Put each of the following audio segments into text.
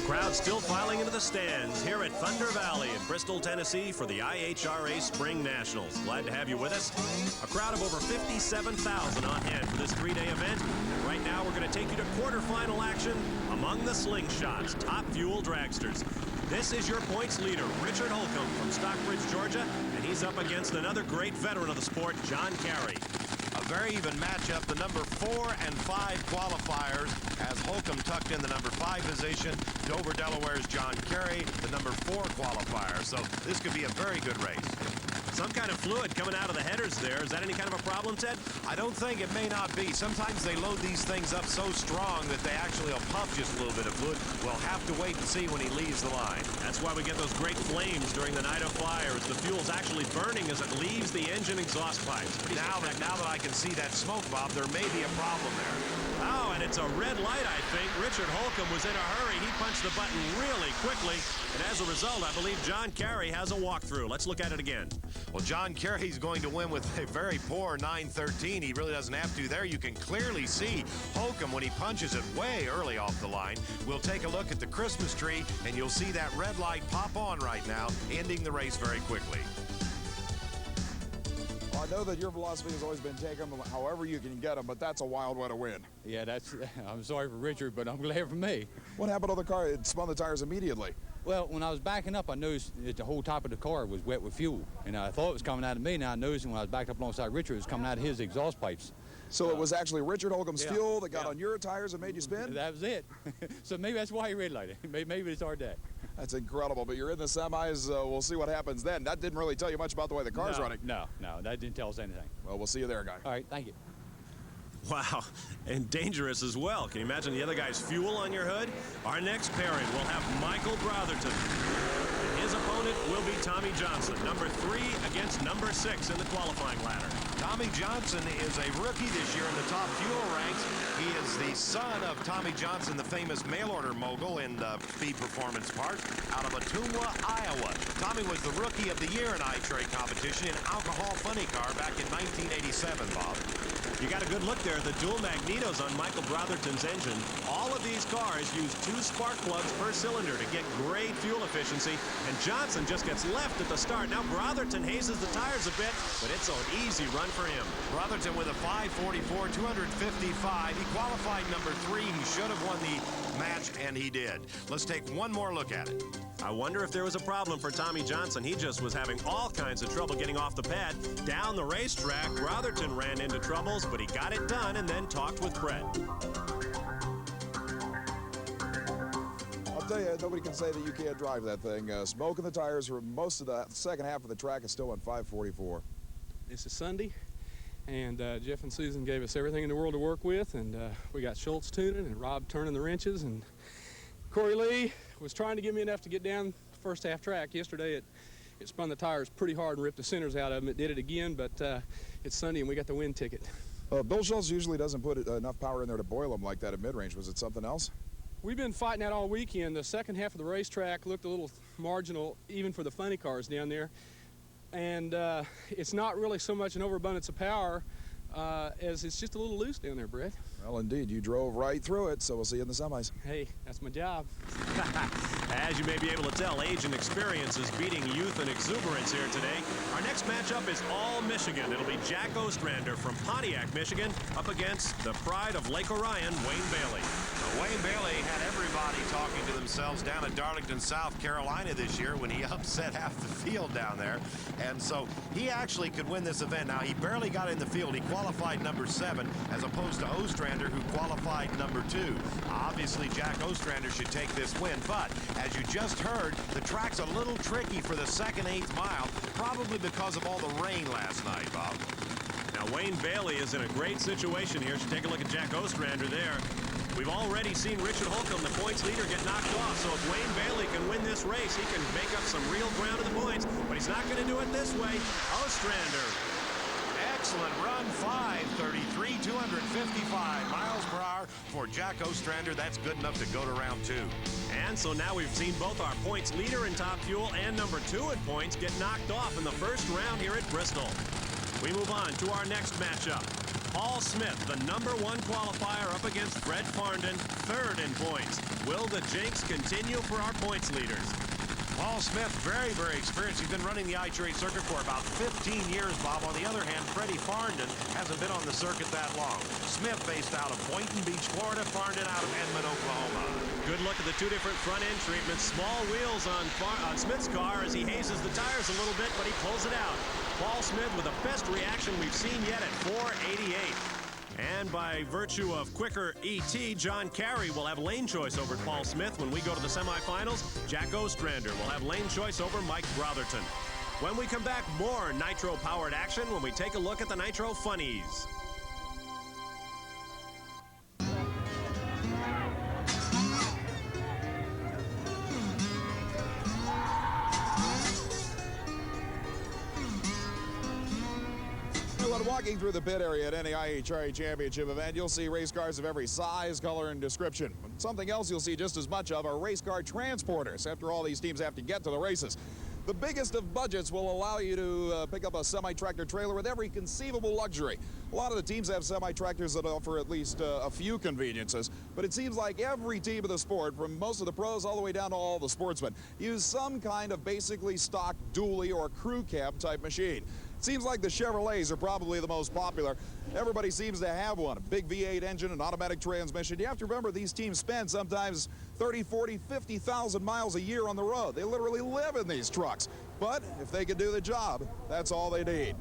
Crowd still filing into the stands here at Thunder Valley in Bristol, Tennessee for the IHRA Spring Nationals. Glad to have you with us. A crowd of over 57,000 on hand for this three-day event. Right now, we're going to take you to quarterfinal action among the Slingshots, Top Fuel Dragsters. This is your points leader, Richard Holcomb from Stockbridge, Georgia, and he's up against another great veteran of the sport, John Carey. A very even matchup. The number 4 and 5 qualifiers as Holcomb tucked in the number 5 position. Dover, Delaware's John Carey, the number 4 qualifier. So this could be a very good race. Some kind of fluid coming out of the headers there. Is that any kind of a problem, Ted? I don't think. It may not be. Sometimes they load these things up so strong that they actually will puff just a little bit of fluid. We'll have to wait and see when he leaves the line. That's why we get those great flames during the night of fire, as the fuel's actually burning as it leaves the engine exhaust pipes. Now that I can see that smoke, Bob, there may be a problem there. Oh, and it's a red light, I think. Richard Holcomb was in a hurry. He punched the button really quickly, and as a result, I believe John Carey has a walkthrough. Let's look at it again. Well, John Carey's going to win with a very poor 9:13. He really doesn't have to. There you can clearly see Holcomb when he punches it way early off the line. We'll take a look at the Christmas tree, and you'll see that red light pop on right now, ending the race very quickly. Well, I know that your philosophy has always been take them however you can get them, but that's a wild way to win. Yeah, I'm sorry for Richard, but I'm glad for me. What happened to the car? It spun the tires immediately. Well, when I was backing up, I noticed that the whole top of the car was wet with fuel. And I thought it was coming out of me. Now I noticed when I was backed up alongside Richard, it was coming out of his exhaust pipes. So it was actually Richard Holcomb's fuel that got on your tires and made you spin? That was it. So maybe that's why he red lighted. Maybe it's our day. That's incredible, but you're in the semis. We'll see what happens then. That didn't really tell you much about the way the car's running. No, that didn't tell us anything. Well, we'll see you there, guy. All right, thank you. Wow, and dangerous as well. Can you imagine the other guy's fuel on your hood? Our next pairing will have Michael Brotherton. And his opponent will be Tommy Johnson, number 3 against number 6 in the qualifying ladder. Tommy Johnson is a rookie this year in the top fuel ranks. He is the son of Tommy Johnson, the famous mail-order mogul in the speed performance part, out of Ottumwa, Iowa. Tommy was the rookie of the year in IHRA competition in alcohol funny car back in 1987, Bob. You got a good look there at the dual magnetos on Michael Brotherton's engine. All of these cars use 2 spark plugs per cylinder to get great fuel efficiency, and Johnson just gets left at the start. Now Brotherton hazes the tires a bit, but it's an easy run for him. Brotherton with a 5:44, 255. He qualified number 3. He should have won the match, and he did. Let's take one more look at it. I wonder if there was a problem for Tommy Johnson. He just was having all kinds of trouble getting off the pad. Down the racetrack, Brotherton ran into troubles, but he got it done and then talked with Brett. I'll tell you, nobody can say that you can't drive that thing. Smoke in the tires for most of the second half of the track is still on 5:44. This is Sunday, and Jeff and Susan gave us everything in the world to work with, and we got Schultz tuning and Rob turning the wrenches, and Corey Lee was trying to give me enough to get down the first half track. Yesterday it spun the tires pretty hard and ripped the centers out of them. It did it again, but it's Sunday and we got the win ticket. Bill Schultz usually doesn't put enough power in there to boil them like that at mid-range. Was it something else? We've been fighting that all weekend. The second half of the racetrack looked a little marginal, even for the funny cars down there. And it's not really so much an overabundance of power as it's just a little loose down there, Brett. Well, indeed. You drove right through it, so we'll see you in the semis. Hey, that's my job. As you may be able to tell, age and experience is beating youth and exuberance here today. Our next matchup is all Michigan. It'll be Jack Ostrander from Pontiac, Michigan, up against the pride of Lake Orion, Wayne Bailey. Now, Wayne Bailey had everybody talking to themselves down in Darlington, South Carolina this year when he upset half the field down there. And so he actually could win this event. Now, he barely got in the field. He qualified number 7 as opposed to Ostrander, who qualified number 2. Obviously, Jack Ostrander should take this win, but as you just heard, the track's a little tricky for the second 8th mile, probably because of all the rain last night, Bob. Now, Wayne Bailey is in a great situation here. Should take a look at Jack Ostrander there. We've already seen Richard Holcomb, the points leader, get knocked off. So if Wayne Bailey can win this race, he can make up some real ground in the points, but he's not going to do it this way. Ostrander. Excellent run, 5:33, 255 miles per hour for Jack Ostrander. That's good enough to go to round 2. And so now we've seen both our points leader in Top Fuel and number 2 in points get knocked off in the first round here at Bristol. We move on to our next matchup. Paul Smith, the #1 qualifier, up against Fred Farndon, 3rd in points. Will the jinx continue for our points leaders? Paul Smith, very, very experienced. He's been running the IHRA circuit for about 15 years, Bob. On the other hand, Freddie Farndon hasn't been on the circuit that long. Smith based out of Boynton Beach, Florida. Farndon out of Edmond, Oklahoma. Good look at the 2 different front-end treatments. Small wheels on Smith's car as he hazes the tires a little bit, but he pulls it out. Paul Smith with the best reaction we've seen yet at 488. And by virtue of quicker ET, John Carey will have lane choice over Paul Smith when we go to the semifinals. Jack Ostrander will have lane choice over Mike Brotherton. When we come back, more nitro-powered action when we take a look at the Nitro Funnies. When walking through the pit area at any IHRA championship event, you'll see race cars of every size, color, and description. Something else you'll see just as much of are race car transporters. After all, these teams have to get to the races. The biggest of budgets will allow you to pick up a semi-tractor trailer with every conceivable luxury. A lot of the teams have semi-tractors that offer at least a few conveniences, but it seems like every team of the sport, from most of the pros all the way down to all the sportsmen, use some kind of basically stock dually or crew cab type machine. It seems like the Chevrolets are probably the most popular. Everybody seems to have one. A big V8 engine, an automatic transmission. You have to remember these teams spend sometimes 30, 40, 50,000 miles a year on the road. They literally live in these trucks. But if they can do the job, that's all they need.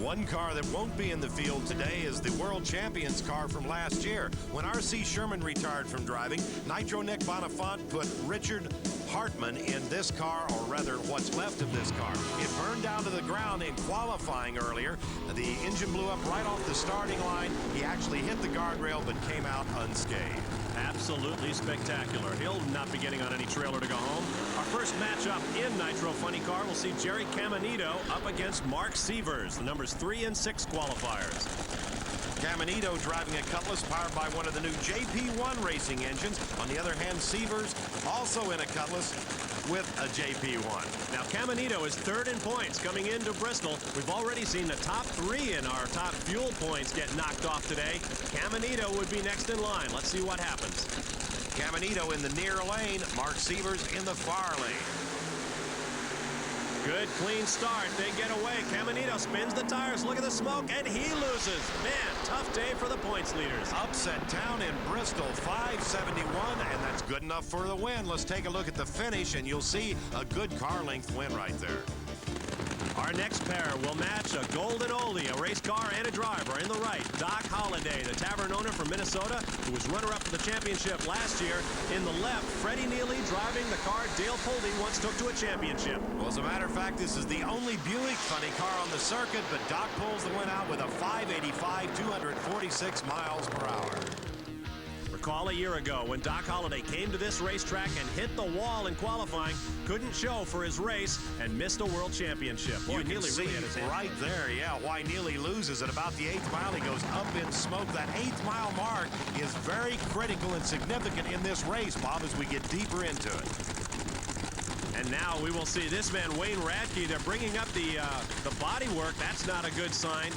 One car that won't be in the field today is the World Champions car from last year. When R.C. Sherman retired from driving, Nitro Nick Bonifant put Richard Hartman in this car, or rather what's left of this car. It burned down to the ground in qualifying earlier. The engine blew up right off the starting line. He actually hit the guardrail but came out unscathed. Absolutely spectacular. He'll not be getting on any trailer to go home. Our first matchup in Nitro Funny Car will see Jerry Caminito up against Mark Sievers, the numbers 3 and 6 qualifiers. Caminito driving a Cutlass powered by one of the new JP1 racing engines. On the other hand, Sievers also in a Cutlass with a JP1. Now, Caminito is 3rd in points coming into Bristol. We've already seen the top 3 in our top fuel points get knocked off today. Caminito would be next in line. Let's see what happens. Caminito in the near lane, Mark Sievers in the far lane. Good, clean start. They get away. Caminito spins the tires. Look at the smoke, and he loses. Man, tough day for the points leaders. Upset town in Bristol, 571, and that's good enough for the win. Let's take a look at the finish, and you'll see a good car length win right there. Our next pair will match a golden oldie, a race car and a driver. In the right, Doc Holliday, the tavern owner from Minnesota, who was runner-up for the championship last year. In the left, Freddie Neely driving the car Dale Pulte once took to a championship. Well, as a matter of fact, this is the only Buick Funny car on the circuit, but Doc pulls the win out with a 585, 246 miles per hour. Recall a year ago when Doc Holliday came to this racetrack and hit the wall in qualifying, couldn't show for his race, and missed a world championship. Boy, Neely see really had his hand right there, yeah, why Neely loses at about the 8th mile. He goes up in smoke. That 8th mile mark is very critical and significant in this race, Bob, as we get deeper into it. And now we will see this man, Wayne Radke. They're bringing up the body work. That's not a good sign.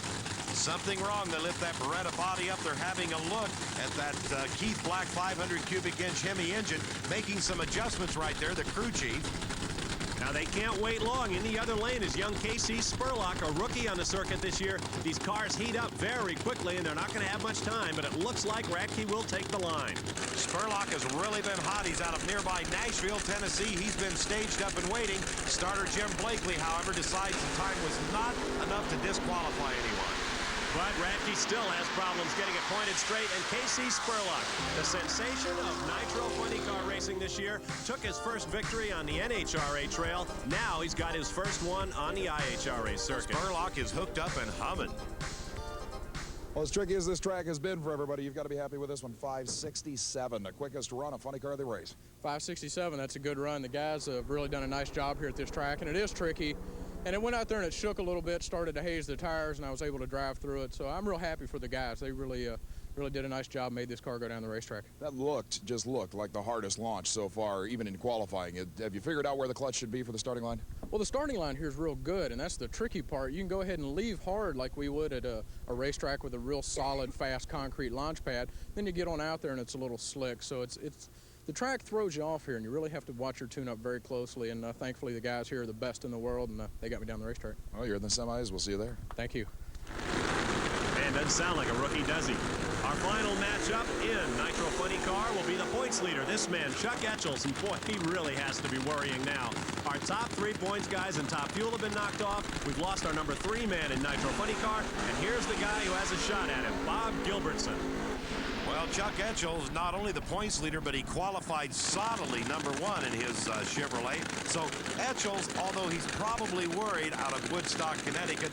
Something wrong. They lift that Beretta body up. They're having a look at that Keith Black 500 cubic inch Hemi engine, making some adjustments right there, the crew chief. Now they can't wait long. In the other lane is young Casey Spurlock, a rookie on the circuit this year. These cars heat up very quickly, and they're not going to have much time, but it looks like Radke will take the line. Spurlock has really been hot. He's out of nearby Nashville, Tennessee. He's been staged up and waiting. Starter Jim Blakely, however, decides the time was not enough to disqualify anyone. But Radke still has problems getting it pointed straight, and Casey Spurlock, the sensation of Nitro Funny Car racing this year, took his first victory on the NHRA trail. Now he's got his first one on the IHRA circuit. Spurlock is hooked up and humming. Well, as tricky as this track has been for everybody, you've got to be happy with this one. 567, the quickest run of Funny Car of the race. 567, that's a good run. The guys have really done a nice job here at this track, and it is tricky. And it went out there and it shook a little bit, started to haze the tires, and I was able to drive through it. So I'm real happy for the guys. They really did a nice job, made this car go down the racetrack. That just looked like the hardest launch so far, even in qualifying. Have you figured out where the clutch should be for the starting line? Well, the starting line here is real good, and that's the tricky part. You can go ahead and leave hard like we would at a racetrack with a real solid, fast concrete launch pad. Then you get on out there and it's a little slick. So the track throws you off here, and you really have to watch your tune-up very closely. And thankfully, the guys here are the best in the world, and they got me down the racetrack. Well, you're in the semis. We'll see you there. Thank you. Man, doesn't sound like a rookie, does he? Our final matchup in Nitro Funny Car will be the points leader. This man, Chuck Etchells, and boy, he really has to be worrying now. Our top 3 points guys and top fuel have been knocked off. We've lost our number 3 man in Nitro Funny Car, and here's the guy who has a shot at him, Bob Gilbertson. Well, Chuck Etchells, not only the points leader, but he qualified solidly #1 in his Chevrolet. So Etchells, although he's probably worried out of Woodstock, Connecticut,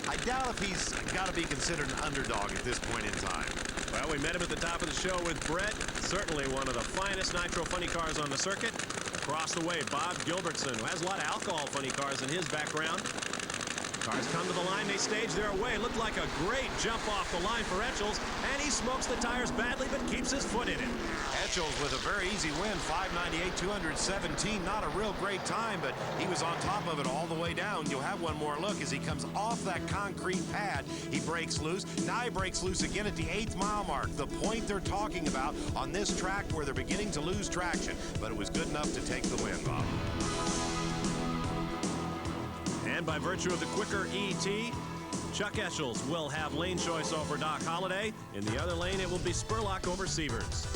I doubt if he's got to be considered an underdog at this point in time. Well, we met him at the top of the show with Brett. Certainly one of the finest Nitro Funny Cars on the circuit. Across the way, Bob Gilbertson, who has a lot of alcohol funny cars in his background. Cars come to the line, they stage their way. Looked like a great jump off the line for Etchells, and he smokes the tires badly, but keeps his foot in it. Etchells with a very easy win, 598, 217. Not a real great time, but he was on top of it all the way down. You'll have one more look as he comes off that concrete pad. He breaks loose. Now he breaks loose again at the 8th mile mark, the point they're talking about on this track where they're beginning to lose traction. But it was good enough to take the win, Bob. And by virtue of the quicker ET, Chuck Etchells will have lane choice over Doc Holliday. In the other lane, it will be Spurlock over Sievers.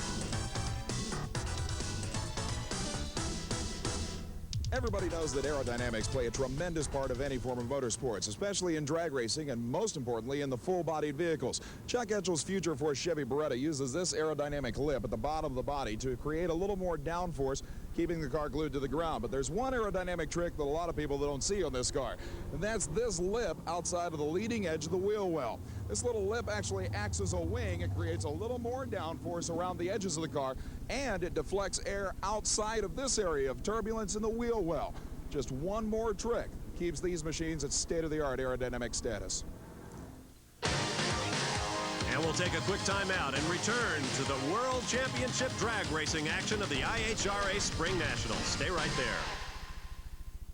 Everybody knows that aerodynamics play a tremendous part of any form of motorsports, especially in drag racing and most importantly in the full-bodied vehicles. Chuck Etchells' Future Force Chevy Beretta uses this aerodynamic lip at the bottom of the body to create a little more downforce, keeping the car glued to the ground. But there's one aerodynamic trick that a lot of people don't see on this car, and that's this lip outside of the leading edge of the wheel well. This little lip actually acts as a wing. It creates a little more downforce around the edges of the car, and it deflects air outside of this area of turbulence in the wheel well. Just one more trick keeps these machines at state-of-the-art aerodynamic status. And we'll take a quick timeout and return to the World Championship drag racing action of the IHRA Spring Nationals. Stay right there.